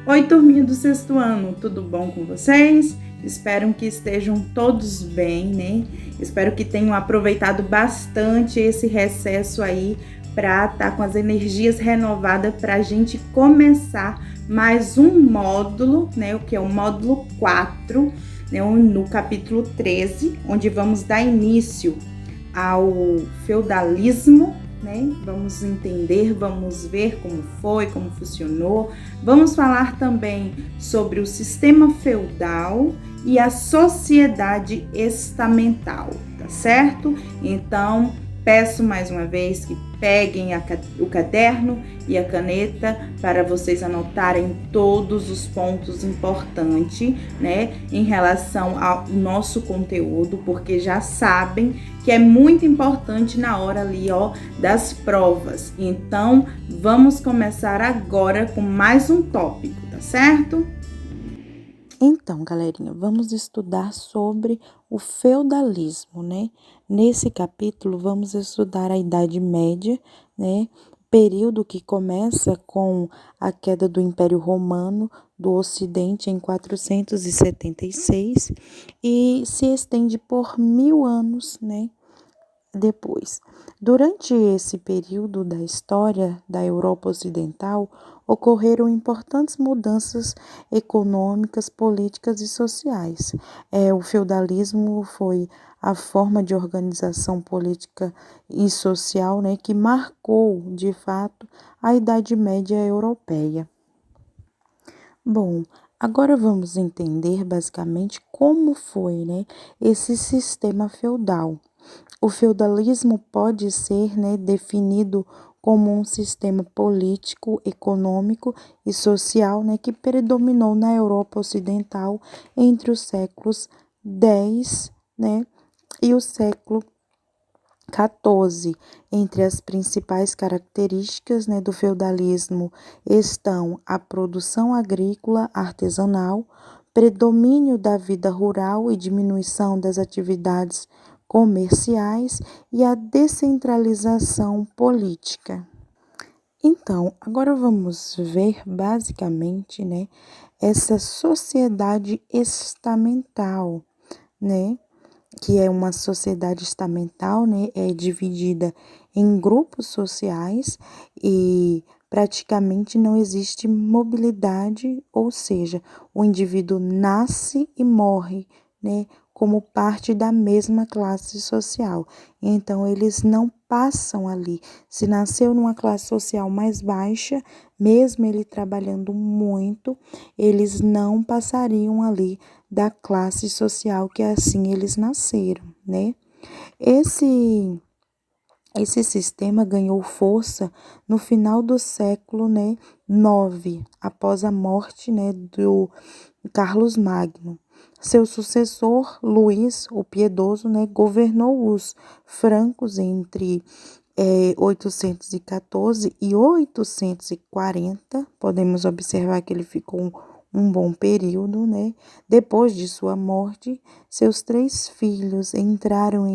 Oi, turminha do sexto ano, tudo bom com vocês? Espero que estejam todos bem, né? Espero que tenham aproveitado bastante esse recesso aí para estar com as energias renovadas para a gente começar mais um módulo, né? O que é o módulo 4, né? No capítulo 13, onde vamos dar início ao feudalismo, né? Vamos entender, vamos ver como foi, como funcionou. Vamos falar também sobre o sistema feudal e a sociedade estamental, tá certo? Então, peço mais uma vez que peguem o caderno e a caneta para vocês anotarem todos os pontos importantes, né, em relação ao nosso conteúdo, porque já sabem que é muito importante na hora ali, ó, das provas. Então, vamos começar agora com mais um tópico, tá certo? Então, galerinha, vamos estudar sobre o feudalismo, né? Nesse capítulo, vamos estudar a Idade Média, né? Período que começa com a queda do Império Romano do Ocidente em 476 e se estende por 1000 anos, né? Depois, durante esse período da história da Europa Ocidental, ocorreram importantes mudanças econômicas, políticas e sociais. O feudalismo foi a forma de organização política e social, né, que marcou, de fato, a Idade Média europeia. Bom, agora vamos entender basicamente como foi, né, esse sistema feudal. O feudalismo pode ser, né, definido como um sistema político, econômico e social, né, que predominou na Europa Ocidental entre os séculos X, né, e o século XIV. Entre as principais características, né, do feudalismo estão a produção agrícola artesanal, predomínio da vida rural e diminuição das atividades comerciais e a descentralização política. Então, agora vamos ver basicamente, né, essa sociedade estamental, né, que é uma sociedade estamental, né, é dividida em grupos sociais e praticamente não existe mobilidade, ou seja, o indivíduo nasce e morre, né, como parte da mesma classe social. Então, eles não passam ali. Se nasceu numa classe social mais baixa, mesmo ele trabalhando muito, eles não passariam ali da classe social que assim eles nasceram, né? Esse esse sistema ganhou força no final do século, né, 9, após a morte, né, do Carlos Magno. Seu sucessor, Luís o Piedoso, né, governou os francos entre 814 e 840. Podemos observar que ele ficou um bom período, né? Depois de sua morte, seus 3 filhos entraram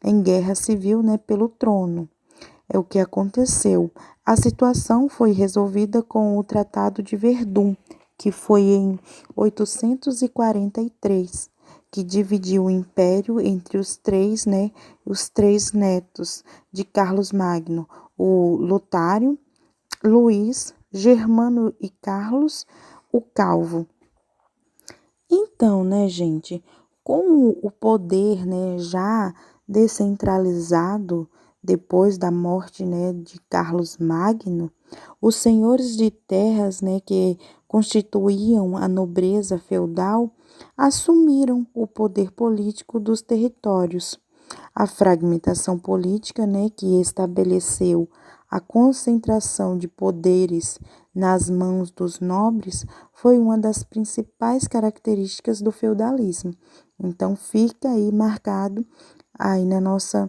em guerra civil, né, pelo trono. É o que aconteceu. A situação foi resolvida com o Tratado de Verdun, que foi em 843, que dividiu o império entre os três, né, os 3 netos de Carlos Magno, o Lotário, Luís, Germano e Carlos, o Calvo. Então, né, gente, com o poder, né, já descentralizado depois da morte, né, de Carlos Magno, os senhores de terras, né, que constituíam a nobreza feudal, assumiram o poder político dos territórios. A fragmentação política, né, que estabeleceu a concentração de poderes nas mãos dos nobres, foi uma das principais características do feudalismo. Então, fica aí marcado aí na nossa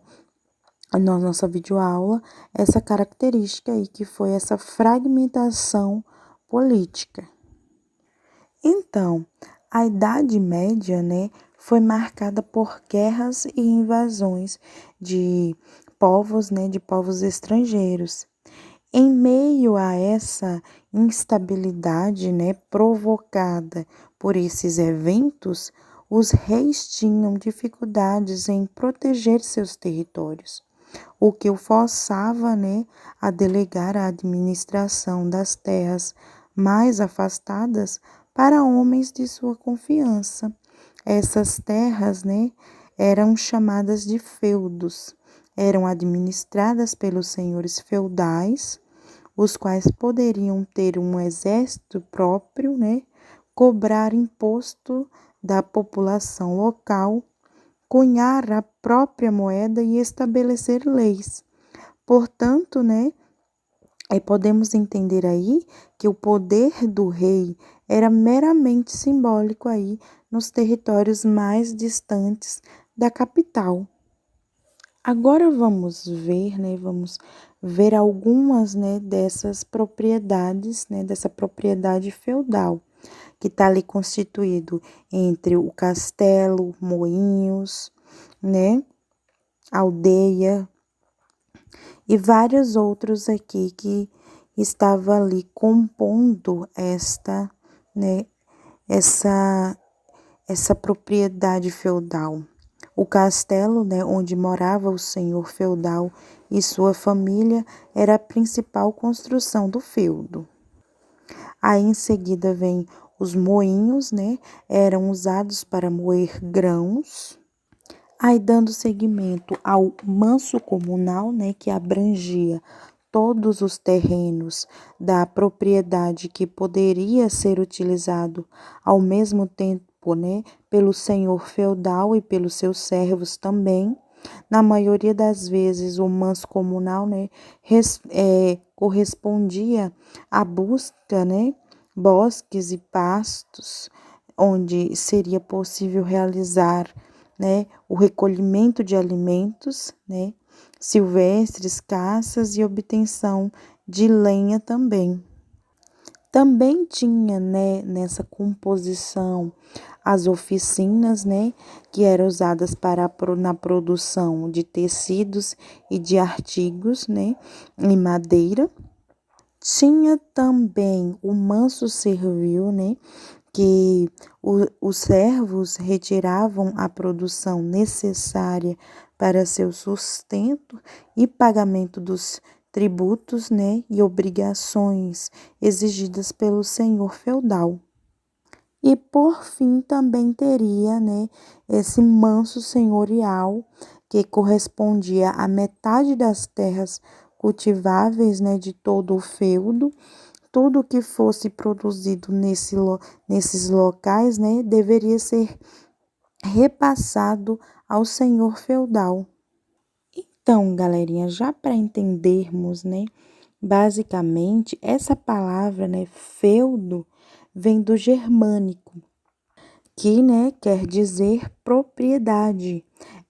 videoaula essa característica aí que foi essa fragmentação política. Então, a Idade Média, né, foi marcada por guerras e invasões de povos, né, de povos estrangeiros. Em meio a essa instabilidade, né, provocada por esses eventos, os reis tinham dificuldades em proteger seus territórios, o que o forçava, né, a delegar a administração das terras mais afastadas para homens de sua confiança. Essas terras, né, eram chamadas de feudos, eram administradas pelos senhores feudais, os quais poderiam ter um exército próprio, né, cobrar imposto da população local, cunhar a própria moeda e estabelecer leis. Portanto, né, podemos entender aí que o poder do rei era meramente simbólico aí nos territórios mais distantes da capital. Agora vamos ver algumas, né, dessas propriedades, né, dessa propriedade feudal, que está ali constituído entre o castelo, moinhos, né, aldeia e vários outros aqui que estava ali compondo né, essa, essa propriedade feudal. O castelo, né, onde morava o senhor feudal e sua família, era a principal construção do feudo. Aí em seguida vem os moinhos, né, eram usados para moer grãos. Aí dando seguimento ao manso comunal, né, que abrangia todos os terrenos da propriedade que poderia ser utilizado ao mesmo tempo, né, pelo senhor feudal e pelos seus servos também. Na maioria das vezes, o manso comunal, né, correspondia à busca, né, bosques e pastos, onde seria possível realizar, né, o recolhimento de alimentos, né, silvestres, caças e obtenção de lenha também. Também tinha, né, nessa composição as oficinas, né, que eram usadas na produção de tecidos e de artigos, né, em madeira. Tinha também o manso servil, né, que os servos retiravam a produção necessária para seu sustento e pagamento dos tributos, né, e obrigações exigidas pelo senhor feudal. E por fim também teria, né, esse manso senhorial que correspondia à metade das terras cultiváveis, né, de todo o feudo. Tudo que fosse produzido nesses locais, né, deveria ser repassado ao senhor feudal. Então, galerinha, já para entendermos, né, basicamente essa palavra, né, feudo, vem do germânico, que, né, quer dizer propriedade.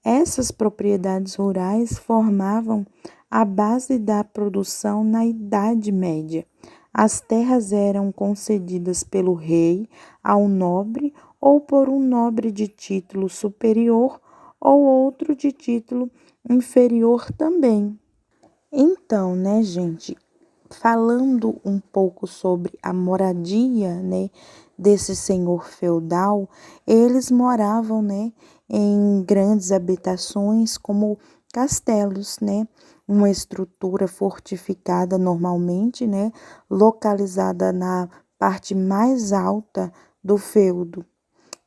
Essas propriedades rurais formavam a base da produção na Idade Média. As terras eram concedidas pelo rei ao nobre ou por um nobre de título superior ou outro de título inferior também. Então, né, gente, falando um pouco sobre a moradia, né, desse senhor feudal, eles moravam, né, em grandes habitações como castelos, né, uma estrutura fortificada normalmente, né, localizada na parte mais alta do feudo.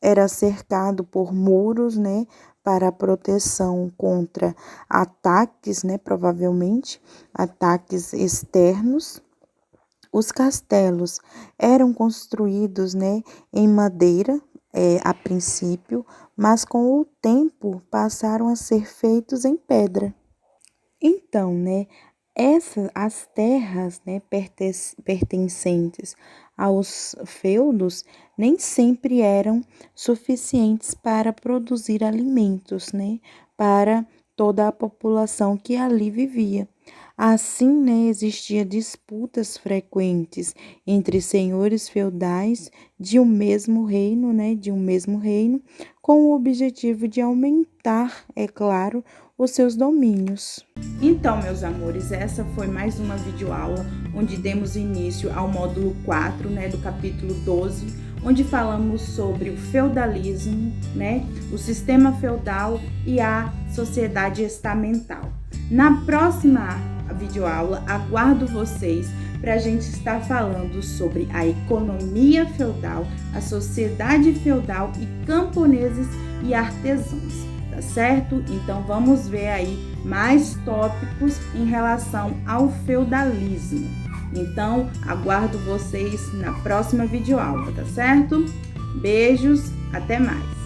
Era cercado por muros, né, para proteção contra ataques, né, provavelmente ataques externos. Os castelos eram construídos, né, em madeira, a princípio, mas com o tempo passaram a ser feitos em pedra. Então, né, as terras, né, pertencentes aos feudos nem sempre eram suficientes para produzir alimentos, né, para toda a população que ali vivia. Assim, né, existia disputas frequentes entre senhores feudais de um mesmo reino, né, com o objetivo de aumentar, é claro, os seus domínios. Então, meus amores, essa foi mais uma videoaula onde demos início ao módulo 4, né, do capítulo 12, onde falamos sobre o feudalismo, né, o sistema feudal e a sociedade estamental. Na próxima videoaula, aguardo vocês para a gente estar falando sobre a economia feudal, a sociedade feudal e camponeses e artesãos, tá certo? Então vamos ver aí mais tópicos em relação ao feudalismo. Então, aguardo vocês na próxima videoaula, tá certo? Beijos, até mais!